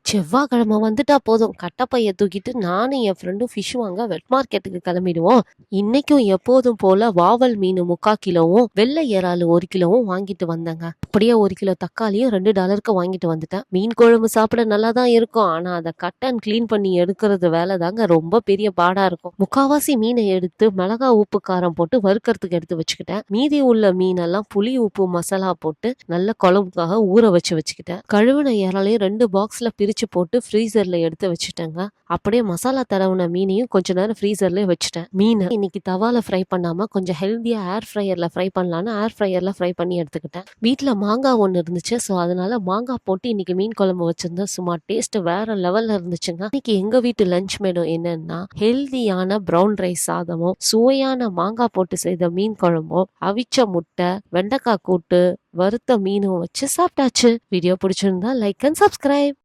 செவ்வாய்க்கிழமை வந்துட்டா போதும், கட்டப்பைய தூக்கிட்டு நானும் என் ஃப்ரெண்டும் ஃபிஷ் வாங்க வெட் மார்க்கெட்டுக்கு கிளம்பிடுவோம். இன்னைக்கும் எப்போதும் போல வாவல் மீன் 3/4 கிலோவும் வெள்ளை இறாலு 1 கிலோவும் வாங்கிட்டு வந்தேங்க. அப்படியே 1 கிலோ தக்காளியும் $2க்கு வாங்கிட்டு வந்துட்டேன். மீன் குழம்பு சாப்பிட நல்லா தான் இருக்கும், ஆனா அதை கட் அண்ட் கிளீன் பண்ணி எடுக்கிறது வேலை தாங்க ரொம்ப பெரிய பாடா இருக்கும். முக்காவாசி மீனை எடுத்து மிளகா உப்பு காரம் போட்டு வறுக்கிறதுக்கு எடுத்து வச்சுக்கிட்டேன். மீதி உள்ள மீனெல்லாம் புளி உப்பு மசாலா போட்டு நல்ல குழம்புக்காக ஊற வச்சுக்கிட்டேன். கழுவின இறாலையும் 2 பாக்ஸ்ல பிரிச்சு போட்டு ஃப்ரீசர்ல எடுத்து வச்சுட்டேங்க. அப்படியே மசாலா தடவுன மீனையும் கொஞ்ச நேரம் ஃப்ரீசர்லயே வச்சுட்டேன். மீனை இன்னைக்கு தவால ஃப்ரை பண்ணாம கொஞ்சம் ஹெல்தியா ஏர் ஃப்ரையர்ல ஃப்ரை பண்ணலான்னு ஏர் ஃப்ரையர்ல ஃப்ரை பண்ணி எடுத்துக்கிட்டேன். வீட்டுல மாங்காய் ஒண்ணு இருந்துச்சு, ஸோ அதனால மாங்காய் போட்டு இன்னைக்கு மீன் குழம்பு வச்சிருந்தேன். சும்மா டேஸ்ட் வேற லெவல்ல இருந்துச்சுங்க. இன்னைக்கு எங்க வீட்டு லஞ்ச் மெனு என்னன்னா ஹெல்தியான ப்ரௌன் ரைஸ் சாதமும் சுவையான மாங்காய் போட்டு செய்த மீன் குழம்பும் அவிச்ச முட்டை வெண்டைக்காய் கூட்டு வறுத்த மீனும் வச்சு சாப்பிட்டாச்சு. வீடியோ பிடிச்சிருந்தா லைக் அண்ட் சப்ஸ்கிரைப்.